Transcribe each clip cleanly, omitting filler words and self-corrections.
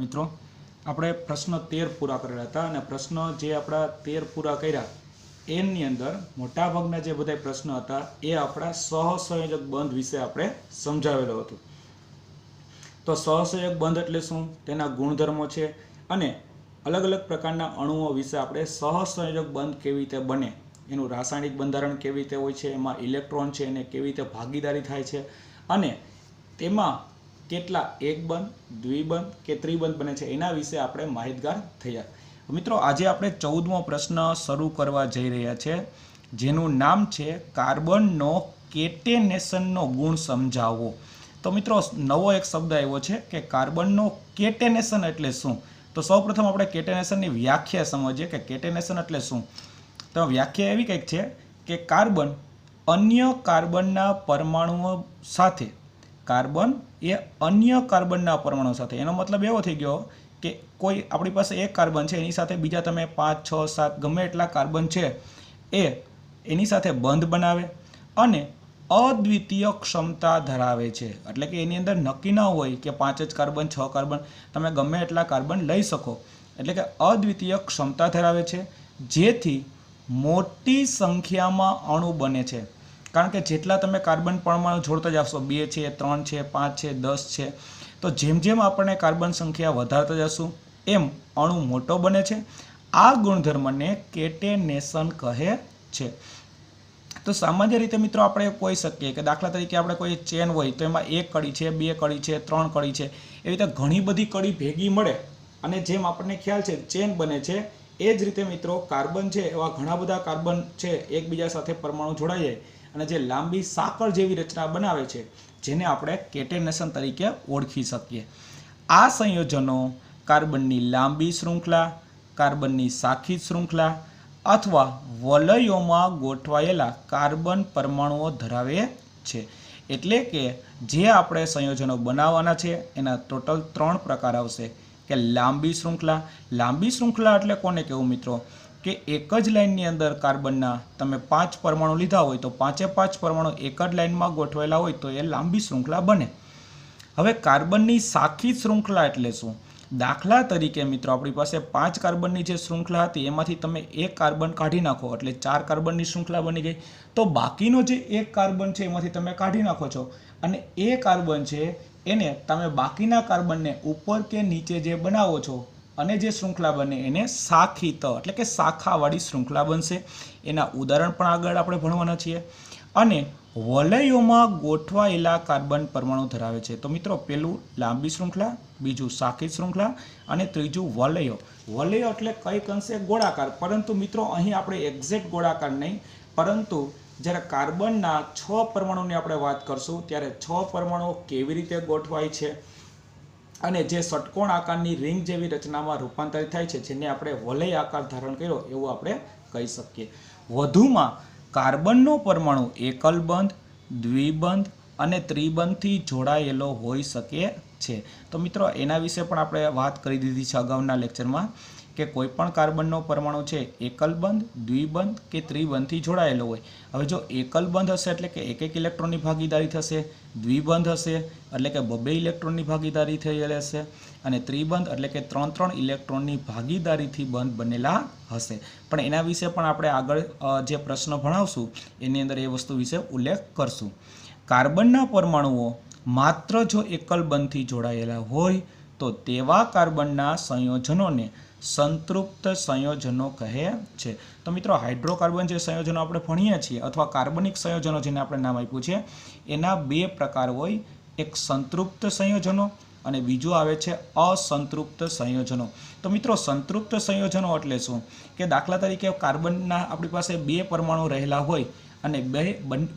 મિત્રો આપણે પ્રશ્ન 13 પૂરા કરેલા હતા અને પ્રશ્ન જે આપણા 13 પૂરા કર્યા એની અંદર મોટાભાગના જે બધા પ્રશ્નો હતા એ આપણા સહસંયોજક બંધ વિશે આપણે સમજાવેલો હતો। તો સહસંયોજક બંધ એટલે શું, તેના ગુણધર્મો છે અને અલગ અલગ પ્રકારના અણુઓ વિશે આપણે સહસંયોજક બંધ કેવી રીતે બને, એનું રાસાયણિક બંધારણ કેવી રીતે હોય છે, એમાં ઇલેક્ટ્રોન છે એને કેવી રીતે ભાગીદારી થાય છે અને તેમાં કેટલા એક બંધ, દ્વિબંધ કે ત્રિબંધ બને છે એના વિશે આપણે માહિતગાર થયા। મિત્રો આજે આપણે 14મો પ્રશ્ન શરૂ કરવા જઈ રહ્યા છે જેનું નામ છે કાર્બનનો કેટેનેશનનો ગુણ સમજાવો। તો મિત્રો નવો એક શબ્દ આવ્યો છે કે કાર્બનનો કેટેનેશન એટલે શું। તો સૌપ્રથમ આપણે કેટેનેશનની વ્યાખ્યા સમજીએ કે કેટેનેશન એટલે શું। તો વ્યાખ્યા એવી કંઈક છે કે કાર્બન અન્ય કાર્બનના પરમાણુઓ સાથે, કાર્બન એ અન્ય કાર્બનના પરમાણુ સાથે, એનો મતલબ એવો થઈ ગયો કે કોઈ આપણી પાસે એક કાર્બન છે એની સાથે બીજા તમે 5, 6, 7 ગમે એટલા કાર્બન છે એ એની સાથે બંધ બનાવે અને અદ્વિતીય ક્ષમતા ધરાવે છે। એટલે કે એની અંદર નક્કી ન હોય કે 5 જ કાર્બન, 6 કાર્બન, તમે ગમે એટલા કાર્બન લઈ શકો, એટલે કે અદ્વિતીય ક્ષમતા ધરાવે છે જેથી મોટી સંખ્યામાં અણુ બને છે। કારણ કે જેટલા તમે કાર્બન પરમાણુ જોડતા જશો, 2 છે, 3 છે, 5 છે, 10 છે, તો જેમ જેમ આપણે કાર્બન સંખ્યા વધારતા જશું એમ અણુ મોટો બને છે। આ ગુણધર્મને કેટેનેશન કહે છે। તો સામાન્ય રીતે મિત્રો આપણે કહી શકીએ કે દાખલા તરીકે આપણે કોઈ ચેન હોય તો એમાં 1 કડી છે, 2 કડી છે, 3 કડી છે, એવી રીતે ઘણી બધી કડી ભેગી મળે અને જેમ આપણને ખ્યાલ છે ચેન બને છે, એ જ રીતે મિત્રો કાર્બન છે એવા ઘણા બધા કાર્બન છે એકબીજા સાથે પરમાણુ જોડાઈ જાય અને જે લાંબી સાંકળ જેવી રચના બનાવે છે જેને આપણે કેટેનેશન તરીકે ઓળખી શકીએ। આ સંયોજનો કાર્બનની લાંબી શૃંખલા, કાર્બનની સાખી શૃંખલા અથવા વલયોમાં ગોઠવાયેલા કાર્બન પરમાણુઓ ધરાવે છે। એટલે કે જે આપણે સંયોજનો બનાવવાના છે એના ટોટલ 3 પ્રકાર આવશે કે લાંબી શૃંખલા। લાંબી શૃંખલા એટલે કોને કહેવું મિત્રો, કે એક જ લાઇનની અંદર કાર્બનના તમે 5 પરમાણુ લીધા હોય તો 5 પરમાણુ એક જ લાઇનમાં ગોઠવાયેલા હોય તો એ લાંબી શૃંખલા બને। હવે કાર્બનની સાખી શૃંખલા એટલે શું? દાખલા તરીકે મિત્રો આપણી પાસે 5 કાર્બનની જે શૃંખલા હતી એમાંથી તમે એક કાર્બન કાઢી નાખો એટલે 4 કાર્બનની શૃંખલા બની ગઈ, તો બાકીનો જે એક કાર્બન છે એમાંથી તમે કાઢી નાખો છો અને એ કાર્બન છે એને તમે બાકીના કાર્બનને ઉપર કે નીચે જે બનાવો છો અને જે શૃંખલા બને એને સાખીત એટલે કે શાખાવાળી શૃંખલા બનશે। એના ઉદાહરણ પણ આગળ આપણે ભણવાના છીએ। અને વલયોમાં ગોઠવાયેલા કાર્બન પરમાણુ ધરાવે છે। તો મિત્રો પહેલું લાંબી શૃંખલા, બીજું સાખી શૃંખલા અને ત્રીજું વલયો। વલયો એટલે કંઈક અંશે ગોળાકાર, પરંતુ મિત્રો અહીં આપણે એક્ઝેક્ટ ગોળાકાર નહીં, પરંતુ જ્યારે કાર્બનના 6 પરમાણુની આપણે વાત કરશું ત્યારે 6 પરમાણુઓ કેવી રીતે ગોઠવાય છે અને જે ષટકોણ આકારની રિંગ જેવી રચનામાં રૂપાંતરિત થાય છે જેને આપણે વલય આકાર ધારણ કર્યો એવું આપણે કહી શકીએ। વધુમાં કાર્બનનો પરમાણુ એકલ બંધ, દ્વિબંધ અને ત્રિબંધથી જોડાયેલો હોઈ શકે છે। તો મિત્રો એના વિશે પણ આપણે વાત કરી દીધી છે અગાઉના લેક્ચરમાં કે કોઈ પણ કાર્બનનો પરમાણુ છે એકલ બંધ, દ્વિબંધ કે ત્રિબંધથી જોડાયેલો હોય। હવે જો એકલ બંધ હશે એટલે કે એક ઇલેક્ટ્રોનની ભાગીદારી થશે, દ્વિબંધ હશે એટલે કે 2 ઇલેક્ટ્રોનની ભાગીદારી થયેલી હશે અને ત્રિબંધ એટલે કે 3 ઇલેક્ટ્રોનની ભાગીદારીથી બંધ બનેલા હશે। પણ એના વિશે પણ આપણે આગળ જે પ્રશ્ન ભણાવશું એની અંદર એ વસ્તુ વિશે ઉલ્લેખ કરશું। કાર્બનના પરમાણુઓ માત્ર જો એકલ બંધથી જોડાયેલા હોય તો તેવા કાર્બનના સંયોજનોને સંતૃપ્ત સંયોજનો કહે છે। તો મિત્રો હાઇડ્રોકાર્બન જે સંયોજનો આપણે ભણીએ છીએ અથવા કાર્બનિક સંયોજનો જેને આપણે નામ આપ્યું છે એના 2 પ્રકાર હોય, એક સંતૃપ્ત સંયોજનો અને બીજું આવે છે અસંતૃપ્ત સંયોજનો। તો મિત્રો સંતૃપ્ત સંયોજનો એટલે શું, કે દાખલા તરીકે કાર્બનના આપણી પાસે 2 પરમાણુ રહેલા હોય અને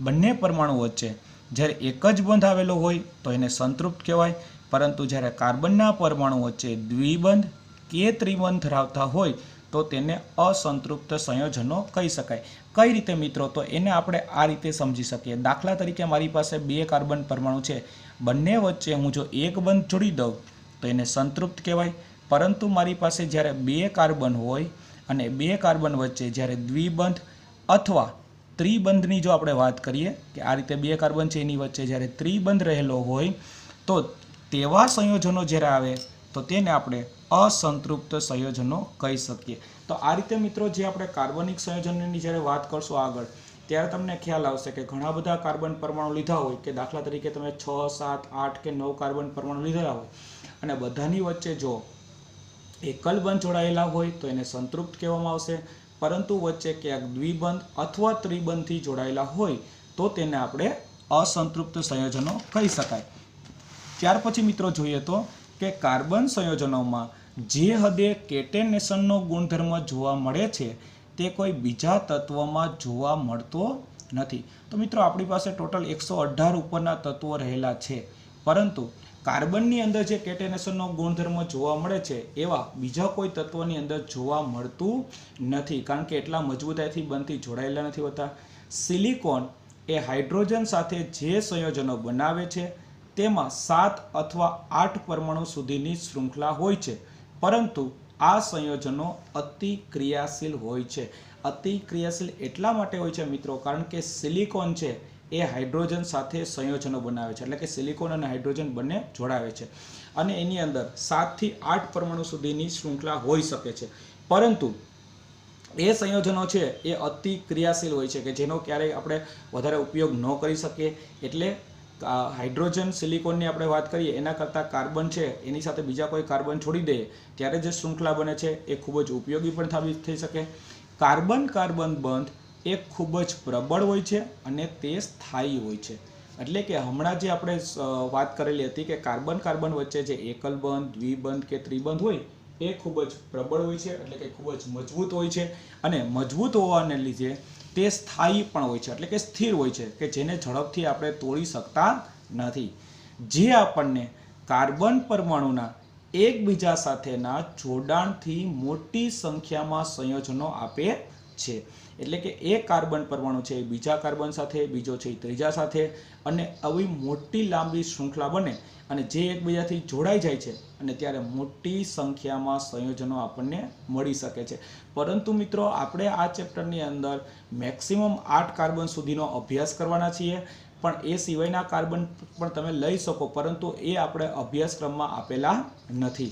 બંને પરમાણુ વચ્ચે જ્યારે એક જ બંધ આવેલો હોય તો એને સંતૃપ્ત કહેવાય, પરંતુ જ્યારે કાર્બનના પરમાણુ વચ્ચે દ્વિબંધ કે ત્રિબંધ ધરાવતા હોય તો તેને અસંતૃપ્ત સંયોજનો કહી શકાય। કઈ રીતે મિત્રો, તો એને આપણે આ રીતે સમજી શકીએ। દાખલા તરીકે મારી પાસે 2 કાર્બન પરમાણુ છે, બંને વચ્ચે હું જો એક બંધ જોડી દઉં તો એને સંતૃપ્ત કહેવાય, પરંતુ મારી પાસે જ્યારે 2 કાર્બન હોય અને 2 કાર્બન વચ્ચે જ્યારે દ્વિબંધ અથવા ત્રિબંધની જો આપણે વાત કરીએ કે આ રીતે 2 કાર્બન છે એની વચ્ચે જ્યારે ત્રિબંધ રહેલો હોય તો તેવા સંયોજનો જ્યારે આવે તો તેને આપણે અસંતૃપ્ત સંયોજનો કહી શકીએ। તો આ રીતે મિત્રો જે આપણે કાર્બનિક સંયોજનની જ્યારે વાત કરશું આગળ, ત્યારે તમને ખ્યાલ આવશે કે ઘણા બધા કાર્બન પરમાણુ લીધા હોય, કે દાખલા તરીકે તમે 6, 7, 8 કે 9 કાર્બન પરમાણુ લીધેલા હોય અને બધાની વચ્ચે જો એકલ બંધ જોડાયેલા હોય તો એને સંતૃપ્ત કહેવામાં આવશે, પરંતુ વચ્ચે ક્યાંક દ્વિબંધ અથવા ત્રિબંધથી જોડાયેલા હોય તો તેને આપણે અસંતૃપ્ત સંયોજનો કહી શકાય। ત્યાર પછી મિત્રો જોઈએ તો કે કાર્બન સંયોજનોમાં જે હદે કેટેનેશનનો ગુણધર્મ જોવા મળે છે તે કોઈ બીજા તત્વમાં જોવા મળતો નથી। તો મિત્રો આપણી પાસે ટોટલ 118 ઉપરના તત્વો રહેલા છે, પરંતુ કાર્બનની અંદર જે કેટેનેશનનો ગુણધર્મ જોવા મળે છે એવા બીજા કોઈ તત્વની અંદર જોવા મળતું નથી, કારણ કે એટલા મજબૂતાઈથી બંધથી જોડાયેલા નથી હોતા। સિલિકોન એ હાઇડ્રોજન સાથે જે સંયોજનો બનાવે છે તેમાં 7 અથવા 8 પરમાણુ સુધીની શૃંખલા હોય છે, પરંતુ આ સંયોજનો અતિ ક્રિયાશીલ હોય છે। અતિ ક્રિયાશીલ એટલા માટે હોય છે મિત્રો, કારણ કે સિલિકોન છે એ હાઇડ્રોજન સાથે સંયોજનો બનાવે છે, એટલે કે સિલિકોન અને હાઇડ્રોજન બંને જોડાવે છે અને એની અંદર 7 થી 8 પરમાણુ સુધીની શૃંખલા હોઈ શકે છે, પરંતુ એ સંયોજનો છે એ અતિ ક્રિયાશીલ હોય છે કે જેનો ક્યારેય આપણે વધારે ઉપયોગ ન કરી શકીએ। એટલે હાઇડ્રોજન સિલિકોનની આપણે વાત કરીએ એના કરતાં કાર્બન છે એની સાથે બીજા કોઈ કાર્બન છોડી દઈએ ત્યારે જે શૃંખલા બને છે એ ખૂબ જ ઉપયોગી પણ સાબિત થઈ શકે। કાર્બન કાર્બન બંધ એ ખૂબ જ પ્રબળ હોય છે અને તે સ્થાયી હોય છે, એટલે કે હમણાં જે આપણે વાત કરેલી હતી કે કાર્બન કાર્બન વચ્ચે જે એકલ બંધ, દ્વિબંધ કે ત્રિબંધ હોય એ ખૂબ જ પ્રબળ હોય છે, એટલે કે ખૂબ જ મજબૂત હોય છે અને મજબૂત હોવાને લીધે તે સ્થાયી પણ હોય છે, એટલે કે સ્થિર હોય છે કે જેને ઝડપથી આપણે તોડી શકતા નથી, જે આપણને કાર્બન પરમાણુના એકબીજા સાથેના જોડાણથી મોટી સંખ્યામાં સંયોજનો આપે છે। એટલે કે એક કાર્બન પરમાણુ છે બીજા કાર્બન સાથે, બીજો છે ત્રીજા સાથે, અને આવી મોટી લાંબી શૃંખલા બને અને જે એકબીજાથી જોડાઈ જાય છે અને ત્યારે મોટી સંખ્યામાં સંયોજનો આપણને મળી શકે છે। પરંતુ મિત્રો આપણે આ ચેપ્ટરની અંદર મેક્સિમમ 8 કાર્બન સુધીનો અભ્યાસ કરવાના છીએ, પણ એ સિવાયના કાર્બન પણ તમે લઈ શકો, પરંતુ એ આપણે અભ્યાસક્રમમાં આપેલા નથી।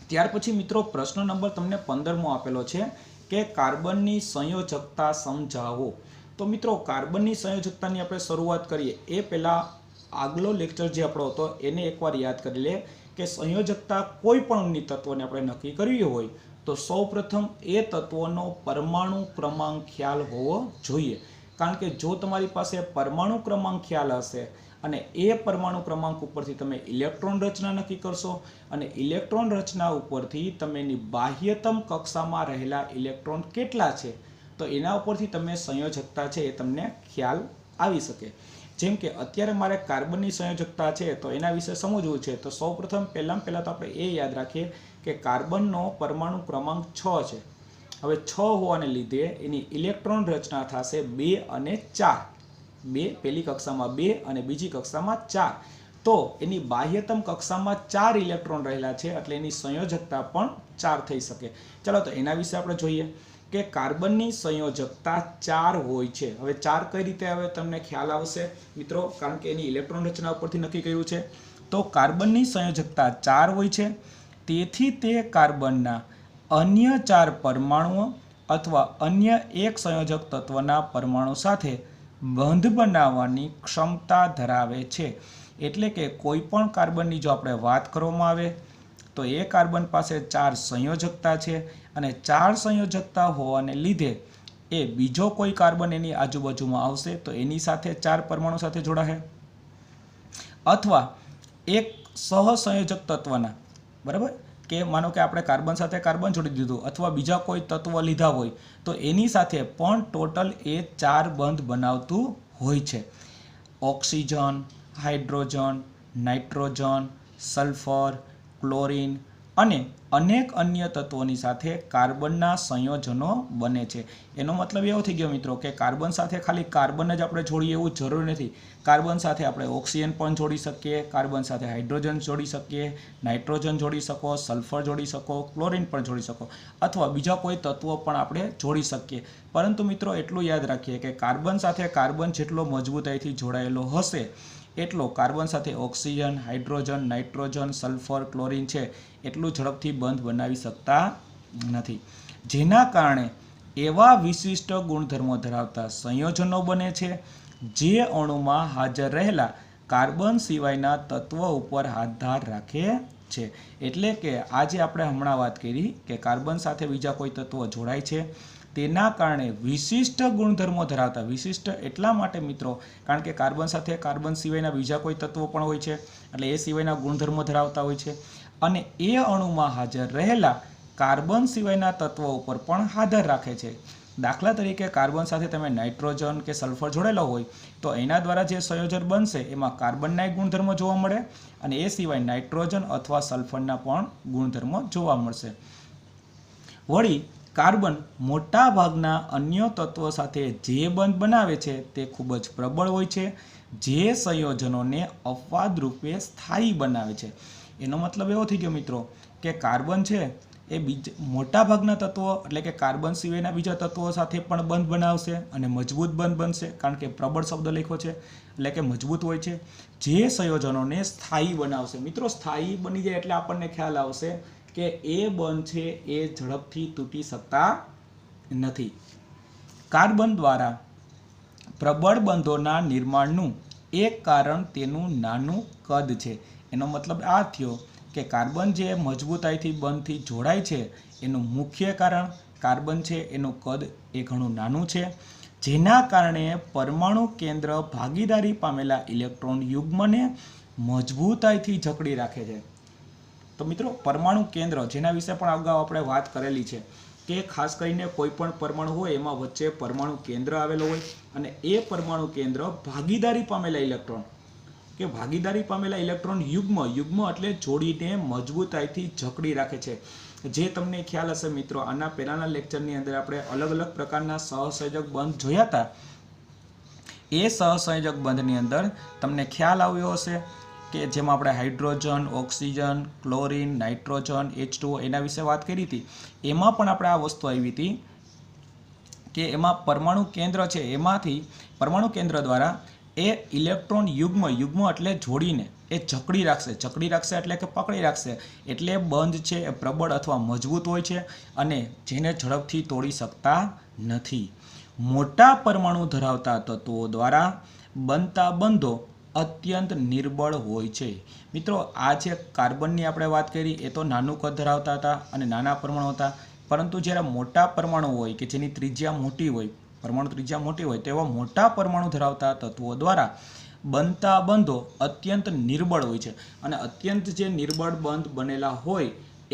ત્યાર પછી મિત્રો પ્રશ્ન નંબર તમને 15મો આપેલો છે કે કાર્બનની સંયોજકતા સમજાવો। તો મિત્રો કાર્બનની સંયોજકતાની આપણે શરૂઆત કરીએ એ પહેલાં આગલો લેક્ચર જે આપણો હતો એને એકવાર યાદ કરી લે કે સંયોજકતા કોઈ પણ તત્વને આપણે નક્કી કરવી હોય તો સૌપ્રથમ એ તત્વનો પરમાણુ ક્રમાંક ખ્યાલ હોવો જોઈએ, કારણ કે જો તમારી પાસે પરમાણુ ક્રમાંક ખ્યાલ હશે અને એ પરમાણુ ક્રમાંક ઉપરથી તમે ઇલેક્ટ્રોન રચના નક્કી કરશો અને ઇલેક્ટ્રોન રચના ઉપરથી તમે એની બાહ્યતમ કક્ષામાં રહેલા ઇલેક્ટ્રોન કેટલા છે તો એના ઉપરથી તમે સંયોજકતા છે એ તમને ખ્યાલ આવી શકે। જેમ કે અત્યારે મારે કાર્બનની સંયોજકતા છે તો એના વિશે સમજવું છે, તો સૌપ્રથમ પહેલાં તો આપણે એ યાદ રાખીએ કે કાર્બનનો પરમાણુ ક્રમાંક 6 છે। હવે 6 હોવાને લીધે એની ઇલેક્ટ્રોન રચના થશે 2 અને 4, પહેલી કક્ષામાં 2 અને બીજી કક્ષામાં 4, તો એની બાહ્યતમ કક્ષામાં 4 ઇલેક્ટ્રોન રહેલા છે, એટલે એની સંયોજકતા પણ 4 થઈ શકે। ચાલો તો એના વિશે આપણે જોઈએ કે કાર્બનની સંયોજકતા 4 હોય છે। હવે 4 કઈ રીતે આવે તમને ખ્યાલ આવશે મિત્રો, કારણ કે એની ઇલેક્ટ્રોન રચના ઉપરથી નક્કી કર્યું છે। તો કાર્બનની સંયોજકતા 4 હોય છે, તેથી તે કાર્બનના અન્ય 4 પરમાણુઓ અથવા અન્ય એક સંયોજક તત્વના પરમાણુ સાથે બંધ બનાવવાની ક્ષમતા ધરાવે છે। એટલે કે કોઈ પણ કાર્બનની જો આપણે વાત કરવામાં આવે તો એ કાર્બન પાસે 4 સંયોજકતા છે અને 4 સંયોજકતા હોવાને લીધે એ બીજો કોઈ કાર્બન એની આજુબાજુમાં આવશે તો એની સાથે 4 પરમાણુ સાથે જોડાશે, અથવા એક સહસંયોજક તત્વના, બરાબર, કે માનો કે આપણે કાર્બન સાથે કાર્બન જોડી દીધું અથવા બીજા કોઈ તત્વ લીધા હોય તો એની સાથે પણ ટોટલ એ 4 બંધ બનાવતું હોય છે। Oxygen, hydrogen, nitrogen, sulphur, chlorine અને અનેક અન્ય તત્વોની સાથે કાર્બનના સંયોજનો બને છે। એનો મતલબ એવો થઈ ગયો મિત્રો કે કાર્બન સાથે ખાલી કાર્બન જ આપણે જોડીએ એવું જરૂરી નથી, કાર્બન સાથે આપણે ઓક્સિજન પણ જોડી શકીએ, કાર્બન સાથે હાઇડ્રોજન જોડી શકીએ, નાઇટ્રોજન જોડી શકો, સલ્ફર જોડી શકો, ક્લોરીન પણ જોડી શકો, અથવા બીજા કોઈ તત્વો પણ આપણે જોડી શકીએ। પરંતુ મિત્રો એટલું યાદ રાખીએ કે કાર્બન સાથે કાર્બન જેટલો મજબૂતાઈથી જોડાયેલો હશે એટલો કાર્બન સાથે oxygen, hydrogen, nitrogen, sulphur, chlorine છે એટલું ઝડપથી બંધ બનાવી શકતા નથી, જેના કારણે એવા વિશિષ્ટ ગુણધર્મો ધરાવતા સંયોજનો બને છે જે અણુમાં હાજર રહેલા કાર્બન સિવાયના તત્વ ઉપર આધાર રાખે છે. એટલે કે આજે આપણે હમણાં વાત કરી કે કાર્બન સાથે બીજા કોઈ તત્વો જોડાય છે, તેના કારણે વિશિષ્ટ ગુણધર્મો ધરાવતા, વિશિષ્ટ એટલા માટે મિત્રો કારણ કે કાર્બન સાથે કાર્બન સિવાયના બીજા કોઈ તત્વો પણ હોય છે, એટલે એ સિવાયના ગુણધર્મો ધરાવતા હોય છે, અને એ અણુમાં હાજર રહેલા કાર્બન સિવાયના તત્વો ઉપર પણ આધાર રાખે છે. દાખલા તરીકે કાર્બન સાથે તમે નાઇટ્રોજન કે સલ્ફર જોડેલો હોય તો એના દ્વારા જે સંયોજન બનશે એમાં કાર્બનના ગુણધર્મો જોવા મળે અને એ સિવાય નાઇટ્રોજન અથવા સલ્ફરના પણ ગુણધર્મો જોવા મળશે. વળી કાર્બન મોટા ભાગના અન્ય તત્વો સાથે જે બંધ બનાવે છે તે ખૂબ જ પ્રબળ હોય છે, જે સંયોજનોને અપવાદ રૂપે સ્થાયી બનાવે છે. એનો મતલબ એવો થઈ ગયો મિત્રો કે કાર્બન છે એ મોટા ભાગના તત્વો એટલે કે કાર્બન સિવાયના બીજા તત્વો સાથે પણ બંધ બનાવશે અને મજબૂત બંધ બનશે, કારણ કે પ્રબળ શબ્દ લખ્યો છે એટલે કે મજબૂત હોય છે, જે સંયોજનોને સ્થાયી બનાવશે. મિત્રો સ્થાયી બની જાય એટલે આપણને ખ્યાલ આવશે કે એ બંધ છે એ ઝડપથી તૂટી શકતા નથી. કાર્બન દ્વારા પ્રબળ બંધોના નિર્માણનું એક કારણ તેનું નાનું કદ છે. એનો મતલબ આ થયો કે કાર્બન જે મજબૂતાઈથી બંધથી જોડાય છે એનું મુખ્ય કારણ કાર્બન છે એનું કદ એ ઘણું નાનું છે, જેના કારણે પરમાણુ કેન્દ્ર ભાગીદારી પામેલા ઇલેક્ટ્રોન યુગ્મને મજબૂતાઈથી જકડી રાખે છે. તો મિત્રો પરમાણુ કેન્દ્ર જેના વિશે પણ અગાઉ આપણે વાત કરેલી છે કે ખાસ કરીને કોઈ પણ પરમાણુ હોય એમાં વચ્ચે પરમાણુ કેન્દ્ર આવેલો હોય અને એ પરમાણુ કેન્દ્ર ભાગીદારી પામેલા ઇલેક્ટ્રોન કે ભાગીદારી પામેલા ઇલેક્ટ્રોન યુગ્મ એટલે જોડીને મજબૂતાઈથી જકડી રાખે છે. જે તમને ખ્યાલ હશે મિત્રો, આના પહેલાના લેક્ચરની અંદર આપણે અલગ અલગ પ્રકારના સહસંયોજક બંધ જોયા હતા. એ સહસંયોજક બંધની અંદર તમને ખ્યાલ આવ્યો હશે કે જેમાં આપણે hydrogen, oxygen, chlorine, nitrogen, H2O એના વિશે વાત કરી હતી. એમાં પણ આપણે આ વસ્તુ આવી હતી કે એમાં પરમાણુ કેન્દ્ર છે, એમાંથી પરમાણુ કેન્દ્ર દ્વારા એ ઇલેક્ટ્રોન યુગ્મ એટલે જોડીને એ જકડી રાખશે એટલે કે પકડી રાખશે, એટલે બંધ છે એ પ્રબળ અથવા મજબૂત હોય છે અને જેને ઝડપથી તોડી શકતા નથી. મોટા પરમાણુ ધરાવતા તત્વો દ્વારા બનતા બંધો અત્યંત નિર્બળ હોય છે. મિત્રો આ જે કાર્બનની આપણે વાત કરી એ તો નાનું કદ ધરાવતા હતા અને નાના પરમાણુ હતા, પરંતુ જ્યારે મોટા પરમાણુ હોય કે જેની ત્રિજ્યા મોટી હોય, પરમાણુ ત્રિજ્યા મોટી હોય તેવા મોટા પરમાણુ ધરાવતા તત્વો દ્વારા બનતા બંધો અત્યંત નિર્બળ હોય છે અને અત્યંત જે નિર્બળ બંધ બનેલા હોય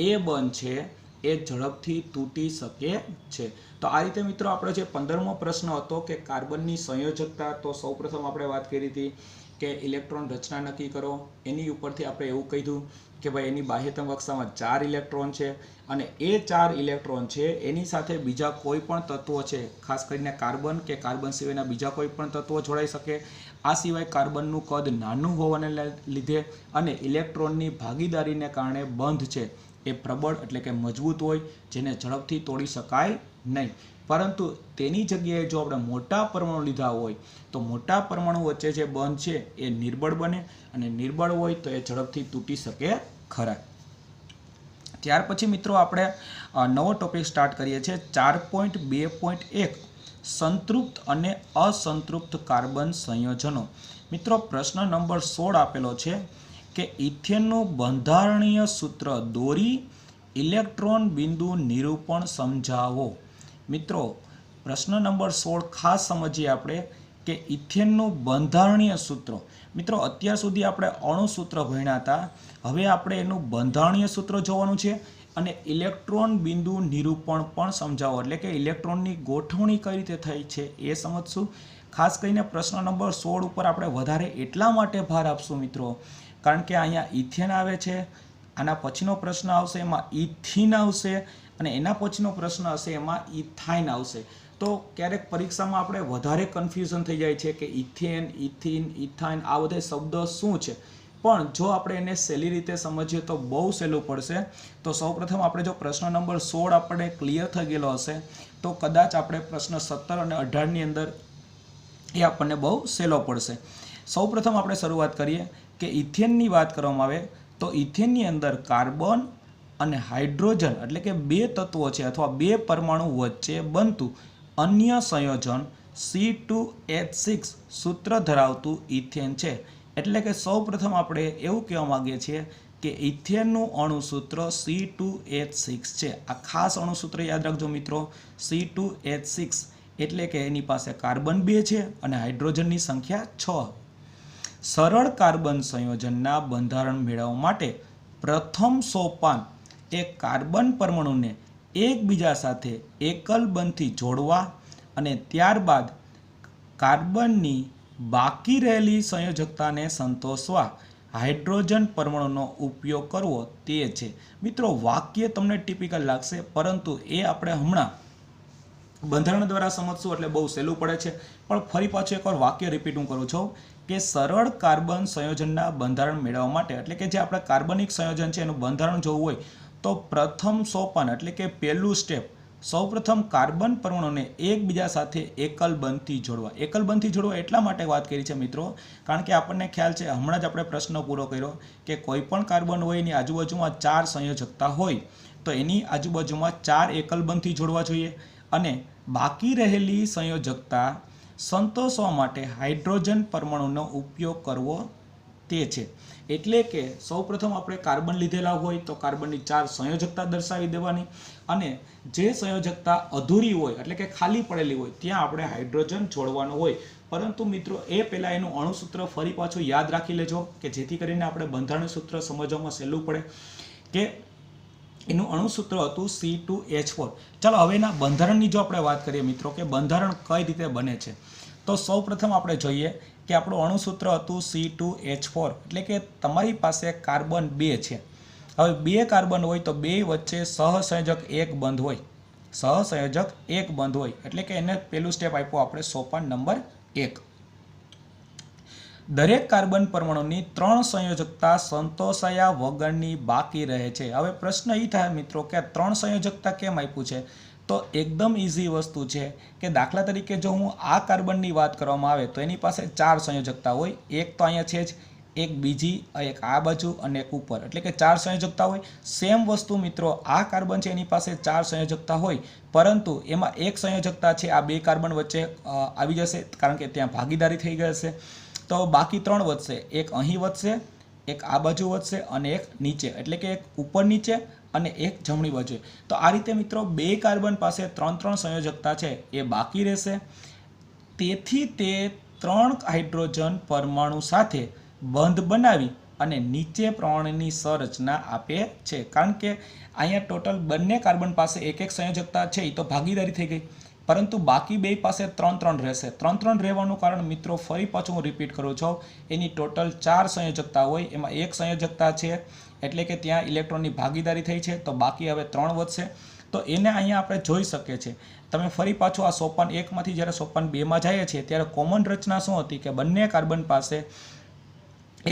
એ બંધ છે એ ઝડપથી તૂટી શકે છે. તો આ રીતે મિત્રો આપણો જે 15મો પ્રશ્ન હતો કે કાર્બનની સંયોજકતા, તો સૌપ્રથમ આપણે વાત કરી હતી કે ઇલેક્ટ્રોન રચના નક્કી કરો. એની ઉપરથી આપણે એવું કીધું કે ભાઈ એની બાહ્યતમ કક્ષામાં 4 ઇલેક્ટ્રોન છે અને એ 4 ઇલેક્ટ્રોન છે એની સાથે બીજા કોઈ પણ તત્વો છે, ખાસ કરીને કાર્બન કે કાર્બન સિવાયના બીજા કોઈ પણ તત્વો જોડાઈ શકે. આ સિવાય કાર્બનનું કદ નાનું હોવાને લીધે અને ઇલેક્ટ્રોનની ભાગીદારીને કારણે બંધ છે એ પ્રબળ એટલે કે મજબૂત હોય, જેને ઝડપથી તોડી શકાય નહીં. પરંતુ તેની જગ્યાએ જો આપણે મોટા પરમાણુ લીધા હોય તો મોટા પરમાણુ વચ્ચે જે બંધ છે એ નિર્બળ બને અને નિર્બળ હોય તો એ ઝડપથી તૂટી શકે ખરા. ત્યાર પછી મિત્રો આપણે નવો ટોપિક સ્ટાર્ટ કરીએ છીએ 4.2.1 સંતૃપ્ત અને અસંતૃપ્ત કાર્બન સંયોજનો. મિત્રો પ્રશ્ન નંબર 16 આપેલો છે કે ઇથેનનું બંધારણીય સૂત્ર દોરી ઇલેક્ટ્રોન બિંદુ નિરૂપણ સમજાવો. મિત્રો પ્રશ્ન નંબર 16 ખાસ સમજીએ આપણે કે ઇથેનનું બંધારણીય સૂત્ર. મિત્રો અત્યાર સુધી આપણે અણુસૂત્ર ભણ્યા હતા, હવે આપણે એનું બંધારણીય સૂત્ર જોવાનું છે અને ઇલેક્ટ્રોન બિંદુ નિરૂપણ પણ સમજાવો, એટલે કે ઇલેક્ટ્રોનની ગોઠવણી કઈ રીતે થઈ છે એ સમજશું. ખાસ કરીને પ્રશ્ન નંબર 16 ઉપર આપણે વધારે એટલા માટે ભાર આપશું મિત્રો કારણ કે અહીંયા ઇથેન આવે છે, આના પછીનો પ્રશ્ન આવશે એમાં ઇથિન આવશે અને એના પછીનો પ્રશ્ન હશે એમાં ઇથાઇન આવશે. તો ક્યારેક પરીક્ષામાં આપણે વધારે કન્ફ્યુઝન થઈ જાય છે કે ઇથેન, ઇથિન, ઇથાઇન આ બધા શબ્દો શું છે, પણ જો આપણે એને સહેલી રીતે સમજીએ તો બહુ સહેલું પડશે. તો સૌપ્રથમ આપણે જો પ્રશ્ન નંબર 16 આપણે ક્લિયર થઈ ગયેલો હશે તો કદાચ આપણે પ્રશ્ન 17 અને 18ની અંદર એ આપણને બહુ સહેલો પડશે. સૌપ્રથમ આપણે શરૂઆત કરીએ કે ઇથેનની વાત કરવામાં આવે તો ઇથેનની અંદર કાર્બન અને હાઇડ્રોજન એટલે કે બે તત્વો છે અથવા બે પરમાણુ વચ્ચે બનતું અન્ય સંયોજન C2H6 સૂત્ર ધરાવતું ઇથેન છે. એટલે કે સૌપ્રથમ આપણે એવું કહેવા માંગીએ છીએ કે ઇથેનનું અણુસૂત્ર C2H6 છે. આ ખાસ અણુસૂત્ર યાદ રાખજો મિત્રો, C2H6 એટલે કે એની પાસે કાર્બન 2 છે અને હાઇડ્રોજનની સંખ્યા 6. સરળ કાર્બન સંયોજનના બંધારણ મેળવવા માટે પ્રથમ સોપાન એ કાર્બન પરમાણુને એકબીજા સાથે એકલ બંધથી જોડવા અને ત્યારબાદ કાર્બનની બાકી રહેલી સંયોજકતાને સંતોષવા હાઇડ્રોજન પરમાણુનો ઉપયોગ કરવો તે છે. મિત્રો વાક્ય તમને ટિપિકલ લાગશે, પરંતુ એ આપણે હમણાં બંધારણ દ્વારા સમજશું એટલે બહુ સહેલું પડે છે. પણ ફરી પાછું એકવાર વાક્ય રિપીટ હું કરું છું કે સરળ કાર્બન સંયોજનના બંધારણ મેળવવા માટે એટલે કે જે આપણે કાર્બનિક સંયોજન છે એનું બંધારણ જોવું હોય તો પ્રથમ સોપાન એટલે કે પહેલું સ્ટેપ, સૌપ્રથમ કાર્બન પરમાણુને એકબીજા સાથે એકલ બંધથી જોડવા. એકલ બંધથી જોડવા એટલા માટે વાત કરી છે મિત્રો, કારણ કે આપણને ખ્યાલ છે, હમણાં જ આપણે પ્રશ્ન પૂરો કર્યો કે કોઈ પણ કાર્બન હોય એની આજુબાજુમાં 4 સંયોજકતા હોય તો એની આજુબાજુમાં 4 એકલ બંધથી જોડવા જોઈએ અને બાકી રહેલી સંયોજકતા સંતોષવા માટે હાઇડ્રોજન પરમાણુનો ઉપયોગ કરવો તે છે. એટલે કે સૌપ્રથમ આપણે કાર્બન લીધેલા હોય તો કાર્બનની 4 સંયોજકતા દર્શાવી દેવાની અને જે સંયોજકતા અધૂરી હોય એટલે કે ખાલી પડેલી હોય ત્યાં આપણે હાઇડ્રોજન જોડવાનું હોય. પરંતુ મિત્રો એ પહેલાં એનું અણુસૂત્ર ફરી પાછું યાદ રાખી લેજો કે જેથી કરીને આપણે બંધારણ સૂત્ર સમજવામાં સહેલું પડે. કે એનું અણુસૂત્ર હતું C2H4. ચાલો હવે એના બંધારણની જો આપણે વાત કરીએ મિત્રો કે બંધારણ કઈ રીતે બને છે, તો સૌપ્રથમ આપણે જોઈએ કે આપણું અણુસૂત્ર હતું C2H4 એટલે કે તમારી પાસે કાર્બન 2 છે. હવે 2 કાર્બન હોય તો બે વચ્ચે સહસંયોજક એક બંધ હોય, સહસંયોજક એક બંધ હોય એટલે કે એને પહેલું સ્ટેપ આપ્યું આપણે સોપાન નંબર 1. દરેક કાર્બન પરમાણુની 3 સંયોજકતા સંતોષાયા વગરની બાકી રહે છે. હવે પ્રશ્ન એ થાય મિત્રો કે 3 સંયોજકતા કેમ આપ્યું છે, તો એકદમ ઇઝી વસ્તુ છે કે દાખલા તરીકે જો હું આ કાર્બનની વાત કરવામાં આવે તો એની પાસે 4 સંયોજકતા હોય, એક તો અહીંયા છે જ, એક બીજી, એક આ બાજુ અને એક ઉપર, એટલે કે 4 સંયોજકતા હોય. સેમ વસ્તુ મિત્રો આ કાર્બન છે એની પાસે 4 સંયોજકતા હોય, પરંતુ એમાં એક સંયોજકતા છે આ બે કાર્બન વચ્ચે આવી જશે કારણ કે ત્યાં ભાગીદારી થઈ ગઈ હશે, તો બાકી 3 વધશે. એક અહીં વધશે, એક આ બાજુ વધશે અને એક નીચે, એટલે કે એક ઉપર નીચે અને એક જમણી બાજુ. તો આ રીતે મિત્રો બે કાર્બન પાસે 3 સંયોજકતા છે એ બાકી રહેશે. તેથી તે 3 હાઇડ્રોજન પરમાણુ સાથે બંધ બનાવી અને નીચે પ્રમાણેની સંરચના આપે છે. કારણ કે અહીંયા ટોટલ બંને કાર્બન પાસે એક સંયોજકતા છે એ તો ભાગીદારી થઈ ગઈ, પરંતુ બાકી બે પાસે 3 રહેશે. 3 રહેવાનું કારણ મિત્રો ફરી પાછું હું રિપીટ કરું છું, એની ટોટલ 4 સંયોજકતા હોય, એમાં એક સંયોજકતા છે એટલે કે ત્યાં ઇલેક્ટ્રોનની ભાગીદારી થઈ છે, તો બાકી હવે 3 વધશે. તો એને અહીંયા આપણે જોઈ શકીએ છીએ. તમે ફરી પાછું આ સોપાન 1 માંથી જ્યારે સોપાન 2 માં જઈએ છીએ ત્યારે કોમન રચના શું હતી કે બંને કાર્બન પાસે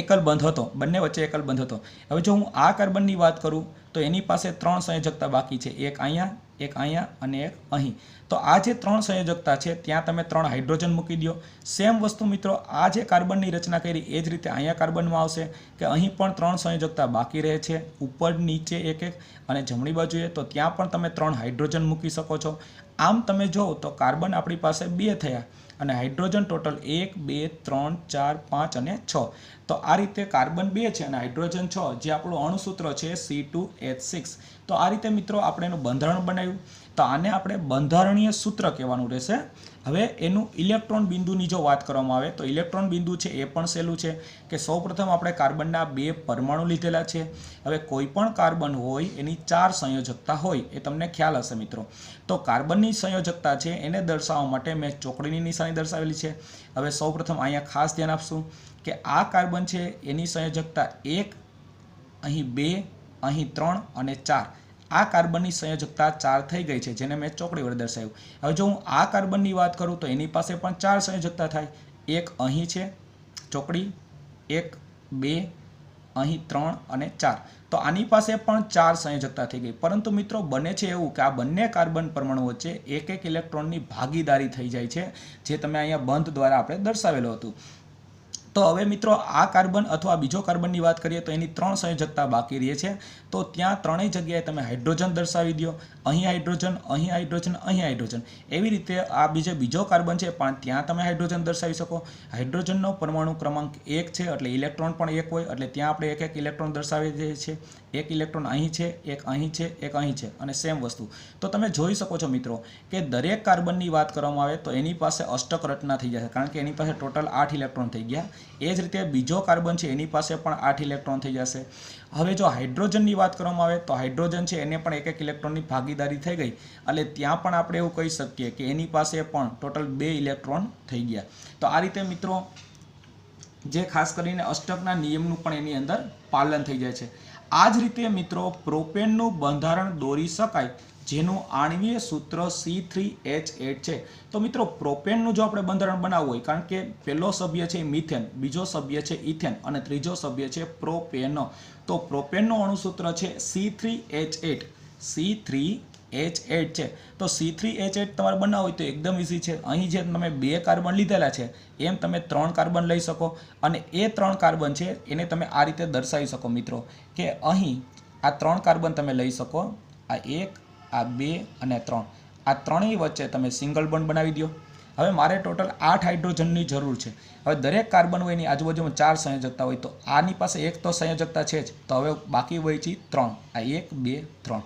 એકલ બંધ હતો, બંને વચ્ચે એકલ બંધ હતો. હવે જો હું આ કાર્બનની વાત કરું તો એની પાસે 3 સંયોજકતા બાકી છે, એક અહીંયા અને એક અહીં. તો આ જે 3 સંયોજકતા છે ત્યાં તમે 3 હાઇડ્રોજન મૂકી દો. સેમ વસ્તુ મિત્રો આ જે કાર્બનની રચના કરી એ જ રીતે અહીંયા કાર્બનમાં આવશે કે અહીં પણ 3 સંયોજકતા બાકી રહે છે, ઉપર નીચે એક અને જમણી બાજુએ, તો ત્યાં પણ તમે 3 હાઇડ્રોજન મૂકી શકો છો. આમ તમે જો તો કાર્બન આપણી પાસે 2 થયા અને હાઇડ્રોજન ટોટલ 1 2 3 4 5 અને 6. તો આ રીતે કાર્બન 2 છે અને હાઇડ્રોજન 6, જે આપણું અણુસૂત્ર છે C2H6. તો આ રીતે મિત્રો આપણે એનું બંધારણ બનાવ્યું. તો આને આપણે બંધારણીય સૂત્ર કહેવાનું રહેશે. હવે એનું ઇલેક્ટ્રોન બિંદુની જો વાત કરવામાં આવે તો ઇલેક્ટ્રોન બિંદુ છે એ પણ સહેલું છે કે સૌપ્રથમ આપણે કાર્બનના 2 પરમાણુ લીધેલા છે. હવે કોઈ પણ કાર્બન હોય એની 4 સંયોજકતા હોય, એ તમને ખ્યાલ હશે મિત્રો. તો કાર્બનની સંયોજકતા છે એને દર્શાવવા માટે મેં ચોકડીની નિશાની દર્શાવેલી છે. હવે સૌપ્રથમ અહીંયા ખાસ ધ્યાન આપશું કે આ કાર્બન છે એની સંયોજકતા 1, અહીં 2, અહીં 3 અને 4. આ કાર્બનની સંયોજકતા 4 થઈ ગઈ છે, જેને મેં ચોકડી વડે દર્શાવ્યું. હવે જો હું આ કાર્બનની વાત કરું તો એની પાસે પણ 4 સંયોજકતા થાય, એક અહીં છે ચોકડી, 1 2 અહીં 3 અને 4. તો આની પાસે પણ 4 સંયોજકતા થઈ ગઈ. પરંતુ મિત્રો બને છે એવું કે આ બંને કાર્બન પરમાણુ વચ્ચે એક ઇલેક્ટ્રોનની ભાગીદારી થઈ જાય છે, જે તમે અહીંયા બંધ દ્વારા આપણે દર્શાવેલું હતું. તો હવે મિત્રો આ કાર્બન અથવા બીજો કાર્બનની વાત કરીએ તો એની 3 સંયોજકતા બાકી રહે છે. તો ત્યાં ત્રણેય જગ્યાએ તમે હાઇડ્રોજન દર્શાવી દો, અહીં હાઇડ્રોજન, અહીં હાઇડ્રોજન, અહીં હાઇડ્રોજન. એવી રીતે આ બીજો કાર્બન છે પણ ત્યાં તમે હાઇડ્રોજન દર્શાવી શકો. હાઇડ્રોજનનો પરમાણુ ક્રમાંક 1 છે એટલે ઇલેક્ટ્રોન પણ 1 હોય એટલે ત્યાં આપણે એક ઇલેક્ટ્રોન દર્શાવી દઈએ છીએ. એક ઇલેક્ટ્રોન અહીં છે, એક અહીં છે, એક અહીં છે અને સેમ વસ્તુ. તો તમે જોઈ શકો છો મિત્રો કે દરેક કાર્બનની વાત કરવામાં આવે તો એની પાસે અષ્ટક રચના થઈ જશે, કારણ કે એની પાસે ટોટલ 8 ઇલેક્ટ્રોન થઈ ગયા. એ જ રીતે બીજો કાર્બન છે એની પાસે પણ 8 ઇલેક્ટ્રોન થઈ જશે. હવે જો હાઇડ્રોજનની વાત કરવામાં આવે તો હાઇડ્રોજન છે એને પણ એક ઇલેક્ટ્રોનની ભાગીદારી થઈ ગઈ એટલે ત્યાં પણ આપણે એવું કહી શકીએ કે એની પાસે પણ ટોટલ 2 ઇલેક્ટ્રોન થઈ ગયા. તો આ રીતે મિત્રો જે ખાસ કરીને અષ્ટકના નિયમનું પણ એની અંદર પાલન થઈ જાય છે. આ જ રીતે મિત્રો પ્રોપેનનું બંધારણ દોરી શકાય જેનું આણ્વીય સૂત્ર C3H8 છે. તો મિત્રો પ્રોપેનનું જો આપણે બંધારણ બનાવવું હોય, કારણ કે પહેલો સભ્ય છે મિથેન, બીજો સભ્ય છે ઇથેન અને ત્રીજો સભ્ય છે પ્રોપેન. તો પ્રોપેનનું અણુસૂત્ર છે C3H8. C3H8 છે. તો C3H8 તમારે બનાવવું હોય તો એકદમ ઇઝી છે. અહીં જે તમે 2 કાર્બન લીધેલા છે એમ તમે 3 કાર્બન લઈ શકો અને એ 3 કાર્બન છે એને તમે આ રીતે દર્શાવી શકો મિત્રો કે અહીં આ 3 કાર્બન તમે લઈ શકો, આ 1, આ 2 અને 3. આ ત્રણેય વચ્ચે તમે સિંગલ બોન્ડ બનાવી દો. હવે મારે ટોટલ 8 હાઇડ્રોજનની જરૂર છે. હવે દરેક કાર્બન હોય એની આજુબાજુમાં 4 સંયોજકતા હોય તો આની પાસે એક તો સંયોજકતા છે જ, તો હવે બાકી વચ્ચે 3, આ 1, 2, 3.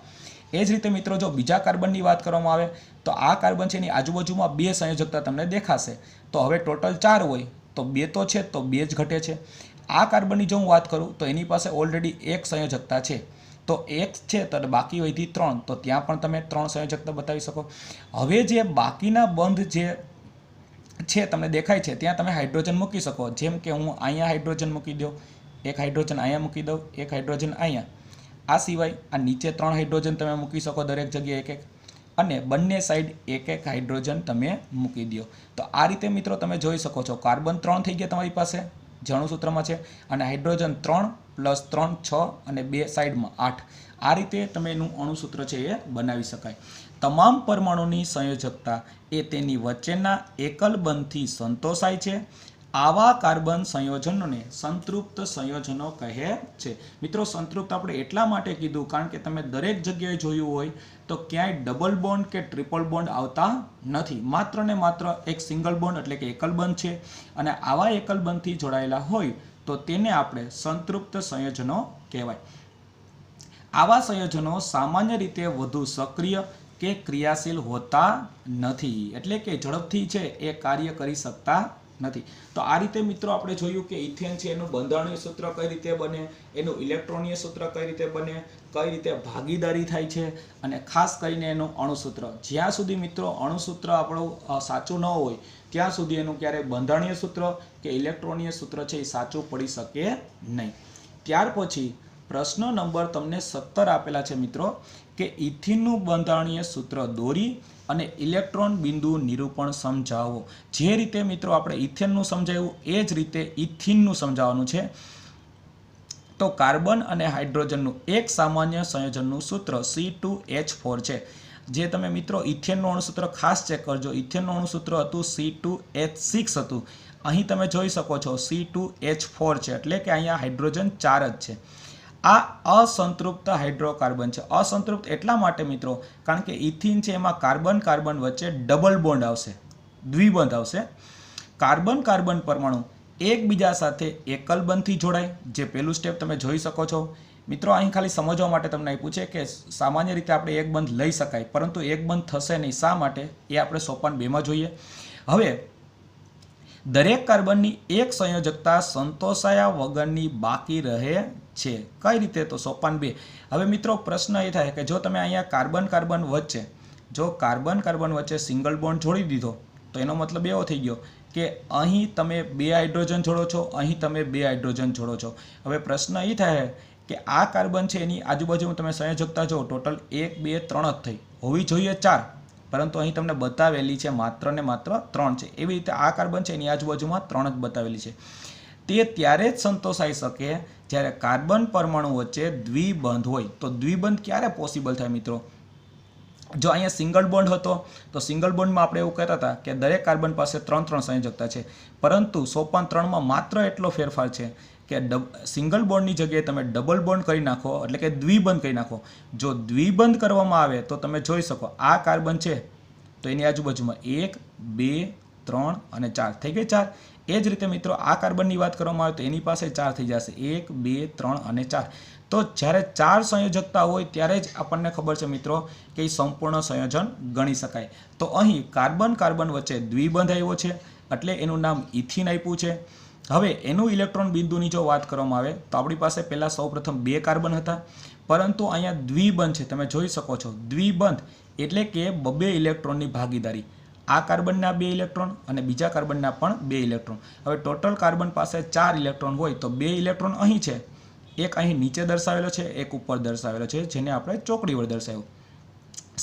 એ જ રીતે મિત્રો જો બીજા કાર્બનની વાત કરવામાં આવે તો આ કાર્બન છે એની આજુબાજુમાં 2 સંયોજકતા તમને દેખાશે. તો હવે ટોટલ 4 હોય તો 2 તો છે તો 2 જ ઘટે છે. આ કાર્બનની જો હું વાત કરું તો એની પાસે ઓલરેડી એક સંયોજકતા છે, તો 1 છે તો બાકી વધી 3, તો ત્યાં પણ તમે 3 સંયોજકતા બતાવી શકો. હવે જે બાકીના બંધ જે છે તમને દેખાય છે ત્યાં તમે હાઇડ્રોજન મૂકી શકો. જેમ કે હું અહીંયા હાઇડ્રોજન મૂકી દઉં, એક હાઇડ્રોજન અહીંયા મૂકી દઉં, એક હાઇડ્રોજન અહીંયા. આ સિવાય આ નીચે 3 હાઇડ્રોજન તમે મૂકી શકો દરેક જગ્યાએ એક એક, અને બંને સાઈડ એક એક હાઇડ્રોજન તમે મૂકી દો. તો આ રીતે મિત્રો તમે જોઈ શકો છો કાર્બન 3 થઈ ગયા તમારી પાસે જે અણુસૂત્રમાં છે, અને હાઇડ્રોજન 3 + 3 6 અને 2 સાઈડમાં 8. આ રીતે તમે એનું અણુસૂત્ર છે એ બનાવી શકાય. તમામ પરમાણુની સંયોજકતા એ તેની વચ્ચેના એકલ બંધથી સંતોષાય છે. આવા કાર્બન સંયોજનોને સંતૃપ્ત સંયોજનો કહે છે. મિત્રો સંતૃપ્ત આપણે એટલા માટે કીધું કારણ કે તમે દરેક જગ્યાએ જોયું હોય તો ક્યાંય ડબલ બોન્ડ કે ટ્રિપલ બોન્ડ આવતા નથી. માત્ર ને માત્ર એક સિંગલ બોન્ડ એટલે કે એકલ બંધ છે, અને આવા એકલ બંધથી જોડાયેલા હોય તો તેને આપણે સંતૃપ્ત સંયોજનો કહેવાય. આવા સંયોજનો સામાન્ય રીતે વધુ સક્રિય કે ક્રિયાશીલ હોતા નથી, એટલે કે ઝડપથી છે એ કાર્ય કરી શકતા નથી. તો આ રીતે મિત્રો આપણે જોયું કે ઇથેન છે એનું બંધારણીય સૂત્ર કઈ રીતે બને, એનું ઇલેક્ટ્રોનીય સૂત્ર કઈ રીતે બને, કઈ રીતે ભાગીદારી થાય છે, અને ખાસ કરીને એનું અણુસૂત્ર. જ્યાં સુધી મિત્રો અણુસૂત્ર આપણું સાચું ન હોય ત્યાં સુધી એનું ક્યારેય બંધારણીય સૂત્ર કે ઇલેક્ટ્રોનીય સૂત્ર છે એ સાચું પડી શકે નહીં. ત્યાર પછી પ્રશ્ન નંબર તમને 17 આપેલા છે મિત્રો કે ઇથિનનું બંધારણીય સૂત્ર દોરી અને ઇલેક્ટ્રોન બિંદુ નિરૂપણ સમજાવો. જે રીતે મિત્રો આપણે ઇથેનનું સમજાવ્યું એ જ રીતે ઇથિનનું સમજાવવાનું છે. તો કાર્બન અને હાઇડ્રોજનનું એક સામાન્ય સંયોજનનું સૂત્ર C2H4 છે. જે તમે મિત્રો ઇથેનનું અણુસૂત્ર ખાસ ચેક કરજો. ઇથેનનું અણુસૂત્ર હતું C2H6 હતું. અહીં તમે જોઈ શકો છો C2H4 છે, એટલે કે અહીંયા હાઇડ્રોજન 4 જ છે. આ અસંતૃપ્ત હાઇડ્રોકાર્બન છે. અસંતૃપ્ત એટલા માટે મિત્રો કારણ કે ઇથિન છે એમાં કાર્બન કાર્બન વચ્ચે ડબલ બોન્ડ આવશે, દ્વિબંધ આવશે. કાર્બન કાર્બન પરમાણુ એકબીજા સાથે એકલ બંધથી જોડાય, જે પહેલું સ્ટેપ તમે જોઈ શકો છો મિત્રો. અહીં ખાલી સમજવા માટે તમને આપ્યું છે કે સામાન્ય રીતે આપણે એક બંધ લઈ શકાય, પરંતુ એક બંધ થશે નહીં. શા માટે એ આપણે સોપાન 2 માં જોઈએ. હવે દરેક કાર્બનની એક સંયોજકતા સંતોષાયા વગરની બાકી રહે છે. કઈ રીતે? તો સોપાન 2. હવે મિત્રો પ્રશ્ન એ થાય કે જો તમે અહીંયા કાર્બન કાર્બન વચ્ચે સિંગલ બોન્ડ જોડી દીધો તો એનો મતલબ એવો થઈ ગયો કે અહીં તમે 2 હાઇડ્રોજન જોડો છો, અહીં તમે 2 હાઇડ્રોજન જોડો છો. હવે પ્રશ્ન એ થાય કે આ કાર્બન છે એની આજુબાજુ તમે સંયોજકતા જો ટોટલ 1 2 3 જ થઈ હોવી જોઈએ 4, પરંતુ અહીં તમને બતાવેલી છે માત્ર ને માત્ર 3 છે. એવી રીતે આ કાર્બન છે એની આજુબાજુમાં 3 જ બતાવેલી છે. તે ત્યારે જ સંતોષાઈ શકે જ્યારે કાર્બન પરમાણુ વચ્ચે દ્વિબંધ હોય. તો દ્વિબંધ ક્યારે પોસિબલ થાય મિત્રો? જો અહીંયા સિંગલ બોન્ડ હતો તો સિંગલ બોન્ડમાં આપણે એવું કહેતા હતા કે દરેક કાર્બન પાસે 3 સંયોજકતા છે, પરંતુ સોપાન 3માં માત્ર એટલો ફેરફાર છે કે સિંગલ બોન્ડની જગ્યાએ તમે ડબલ બોન્ડ કરી નાખો, એટલે કે દ્વિબંધ કરી નાખો. જો દ્વિબંધ કરવામાં આવે તો તમે જોઈ શકો આ કાર્બન છે તો એની આજુબાજુમાં 1 2 3 અને 4 થઈ ગઈ 4. એ જ રીતે મિત્રો આ કાર્બનની વાત કરવામાં આવે તો એની પાસે 4 થઈ જશે, 1 2 3 અને 4. તો જ્યારે 4 સંયોજકતા હોય ત્યારે જ આપણને ખબર છે મિત્રો કે એ સંપૂર્ણ સંયોજન ગણી શકાય. તો અહીં કાર્બન કાર્બન વચ્ચે દ્વિબંધ આવ્યો છે એટલે એનું નામ ઇથિન આપ્યું છે. હવે એનું ઇલેક્ટ્રોન બિંદુની જો વાત કરવામાં આવે તો આપણી પાસે પહેલાં સૌપ્રથમ 2 કાર્બન હતા, પરંતુ અહીંયા દ્વિબંધ છે. તમે જોઈ શકો છો દ્વિબંધ એટલે કે 2 ઇલેક્ટ્રોનની ભાગીદારી. આ કાર્બનના 2 ઇલેક્ટ્રોન અને બીજા કાર્બનના પણ 2 ઇલેક્ટ્રોન. હવે ટોટલ કાર્બન પાસે 4 ઇલેક્ટ્રોન હોય તો 2 ઇલેક્ટ્રોન અહીં છે, એક અહીં નીચે દર્શાવેલો છે, એક ઉપર દર્શાવેલો છે, જેને આપણે ચોકડી વડે દર્શાવ્યું.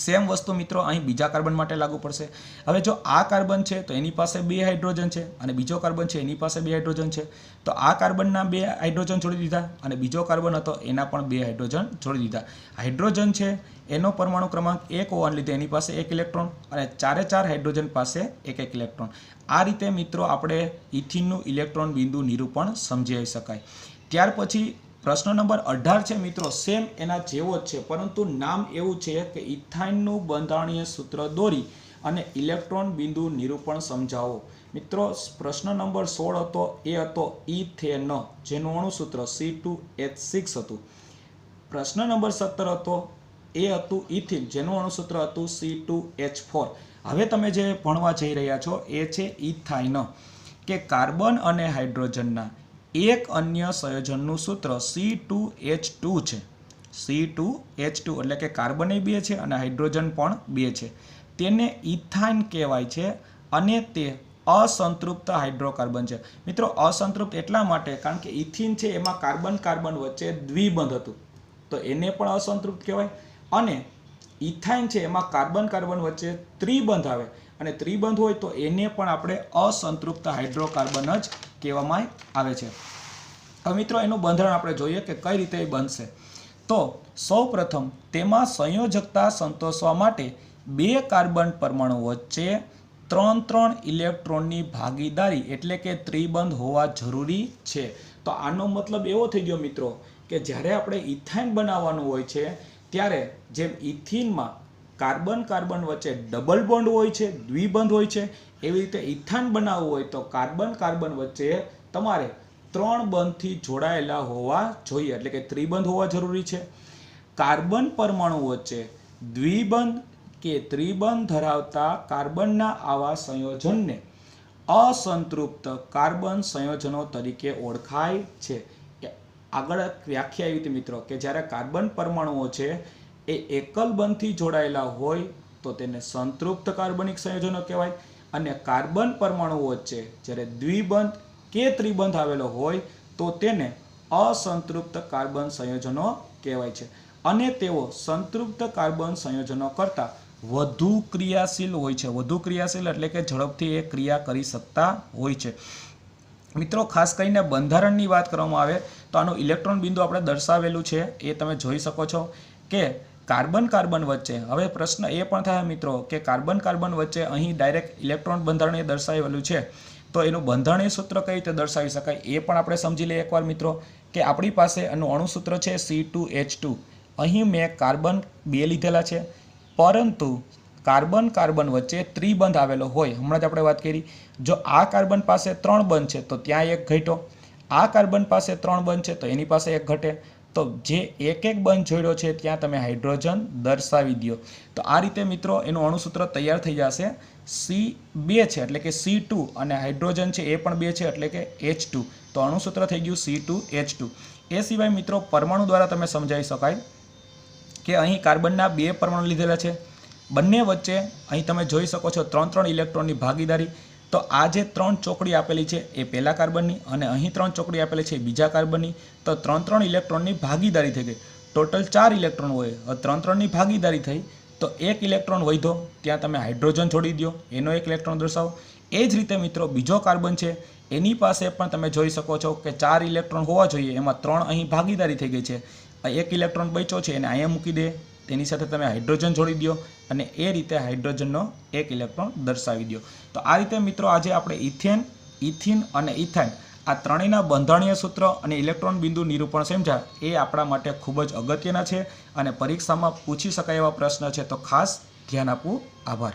સેમ વસ્તુ મિત્રો અહીં બીજા કાર્બન માટે લાગુ પડશે. હવે જો આ કાર્બન છે તો એની પાસે 2 હાઇડ્રોજન છે અને બીજો કાર્બન છે એની પાસે 2 હાઇડ્રોજન છે, તો આ કાર્બનના 2 હાઇડ્રોજન છોડી દીધા અને બીજો કાર્બન હતો એના પણ 2 હાઇડ્રોજન છોડી દીધા. હાઇડ્રોજન છે એનો પરમાણુ ક્રમાંક 1 હોવાને લીધે એની પાસે 1 ઇલેક્ટ્રોન અને 4 હાઇડ્રોજન પાસે 1 ઇલેક્ટ્રોન. આ રીતે મિત્રો આપણે ઇથિનનું ઇલેક્ટ્રોન બિંદુ નિરૂપણ સમજાવી શકાય. ત્યાર પછી પ્રશ્ન નંબર 18 છે મિત્રો, સેમ એના જેવો જ છે, પરંતુ નામ એવું છે કે ઇથાઇનનું બંધારણીય સૂત્ર દોરી અને ઇલેક્ટ્રોન બિંદુ નિરૂપણ સમજાવો. મિત્રો પ્રશ્ન નંબર 16 હતો એ હતો ઇથેન, જેનું અણુસૂત્ર C2H6 હતું. પ્રશ્ન નંબર 17 હતો એ હતું ઇથિન, જેનું અણુસૂત્ર હતું C2H4. હવે તમે જે ભણવા જઈ રહ્યા છો એ છે ઇથાઇન, કે કાર્બન અને હાઇડ્રોજનના એક અન્ય સંયોજનનું સૂત્ર C2H2 છે. C2H2 એટલે કે કાર્બન એ 2 છે અને હાઇડ્રોજન પણ 2 છે. તેને ઇથાઇન કહેવાય છે અને તે અસંતૃપ્ત હાઇડ્રોકાર્બન છે. મિત્રો અસંતૃપ્ત એટલા માટે કારણ કે ઇથિન છે એમાં કાર્બન કાર્બન વચ્ચે દ્વિબંધ હતું તો એને પણ અસંતૃપ્ત કહેવાય, અને ઇથાઇન છે એમાં કાર્બન કાર્બન વચ્ચે ત્રિબંધ આવે અને ત્રિબંધ હોય તો એને પણ આપણે અસંતૃપ્ત હાઇડ્રોકાર્બન જ કહેવામાં આવે છે. હવે મિત્રો એનું બંધારણ આપણે જોઈએ કે કઈ રીતે એ બનશે. તો સૌપ્રથમ તેમાં સંયોજકતા સંતોષવા માટે 2 કાર્બન પરમાણુ વચ્ચે 3 ઇલેક્ટ્રોનની ભાગીદારી એટલે કે ત્રિબંધ હોવા જરૂરી છે. તો આનો મતલબ એવો થઈ ગયો મિત્રો કે જ્યારે આપણે ઇથાઇન બનાવવાનું હોય છે ત્યારે જેમ ઇથિનમાં કાર્બન કાર્બન વચ્ચે ડબલ બોન્ડ હોય છે, દ્વિબંધ હોય છે, એવી રીતે ઇથાઇન બનાવવું હોય તો કાર્બન કાર્બન વચ્ચે તમારે 3 બંધથી જોડાયેલા હોવા જોઈએ, એટલે કે ત્રિબંધ હોવા જરૂરી છે. કાર્બન પરમાણુ વચ્ચે દ્વિબંધ કે ત્રિબંધ ધરાવતા કાર્બનના આવા સંયોજનને અસંતૃપ્ત કાર્બન સંયોજનો તરીકે ઓળખાય છે. આગળ વ્યાખ્યા આવી હતી મિત્રો કે જ્યારે કાર્બન પરમાણુઓ છે એ એકલ બંધથી જોડાયેલા હોય તો તેને સંતૃપ્ત કાર્બનિક સંયોજનો કહેવાય, અને કાર્બન પરમાણુઓ વચ્ચે જ્યારે દ્વિબંધ કે ત્રિબંધ આવેલો હોય તો તેને અસંતૃપ્ત કાર્બન સંયોજનો કહેવાય છે. અને તેઓ સંતૃપ્ત કાર્બન સંયોજનો કરતાં વધુ ક્રિયાશીલ હોય છે. વધુ ક્રિયાશીલ એટલે કે ઝડપથી એ ક્રિયા કરી શકતા હોય છે. મિત્રો ખાસ કરીને બંધારણની વાત કરવામાં આવે તો આનું ઇલેક્ટ્રોન બિંદુ આપણે દર્શાવેલું છે એ તમે જોઈ શકો છો કે કાર્બન કાર્બન વચ્ચે. હવે પ્રશ્ન એ પણ થાય મિત્રો કે કાર્બન કાર્બન વચ્ચે અહીં ડાયરેક્ટ ઇલેક્ટ્રોન બંધારણ એ દર્શાવેલું છે તો એનું બંધારણીય સૂત્ર કઈ રીતે દર્શાવી શકાય એ પણ આપણે સમજી લઈએ એકવાર મિત્રો, કે આપણી પાસે એનું અણુસૂત્ર છે C2H2. અહીં મેં કાર્બન 2 લીધેલા છે, પરંતુ કાર્બન કાર્બન વચ્ચે ત્રિબંધ આવેલો હોય, હમણાં જ આપણે વાત કરી, જો આ કાર્બન પાસે 3 બંધ છે તો ત્યાં એક ઘટ્યો, આ કાર્બન પાસે 3 બંધ છે તો એની પાસે એક ઘટે, તો જે એક બંધ જોડ્યો છે ત્યાં તમે હાઇડ્રોજન દર્શાવી દો. તો આ રીતે મિત્રો એનું અણુસૂત્ર તૈયાર થઈ જશે. C2 છે એટલે કે C2 અને હાઇડ્રોજન છે એ પણ 2 છે એટલે કે H2, તો અણુસૂત્ર થઈ ગયું C2H2. એ સિવાય મિત્રો પરમાણુ દ્વારા તમે સમજાવી શકાય કે અહીં કાર્બનના 2 પરમાણુ લીધેલા છે, બંને વચ્ચે અહીં તમે જોઈ શકો છો 3 ઇલેક્ટ્રોનની ભાગીદારી. તો આ જે 3 ચોકડી આપેલી છે એ પહેલા કાર્બનની અને અહીં 3 ચોકડી આપેલી છે બીજા કાર્બનની, તો 3 ઇલેક્ટ્રોનની ભાગીદારી થઈ ગઈ. ટોટલ 4 ઇલેક્ટ્રોન હોય, 3ની ભાગીદારી થઈ તો 1 ઇલેક્ટ્રોન વધ્યો, ત્યાં તમે હાઇડ્રોજન છોડી દો, એનો 1 ઇલેક્ટ્રોન દર્શાવો. એ જ રીતે મિત્રો બીજો કાર્બન છે એની પાસે પણ તમે જોઈ શકો છો કે 4 ઇલેક્ટ્રોન હોવા જોઈએ, એમાં 3 અહીં ભાગીદારી થઈ ગઈ છે, 1 ઇલેક્ટ્રોન બચ્યો છે એને અહીંયા મૂકી દે, તેની સાથે તમે હાઇડ્રોજન જોડી દો અને એ રીતે હાઇડ્રોજનનો એક ઇલેક્ટ્રોન દર્શાવી દો. તો આ રીતે મિત્રો આજે આપણે ઇથેન, ઇથિન અને ઇથાઇન આ ત્રણેયના બંધારણીય સૂત્ર અને ઇલેક્ટ્રોન બિંદુ નિરૂપણ સમજ્યા. એ આપણા માટે ખૂબ જ અગત્યના છે અને પરીક્ષામાં પૂછી શકાય એવા પ્રશ્ન છે, તો ખાસ ધ્યાન આપવું. આભાર.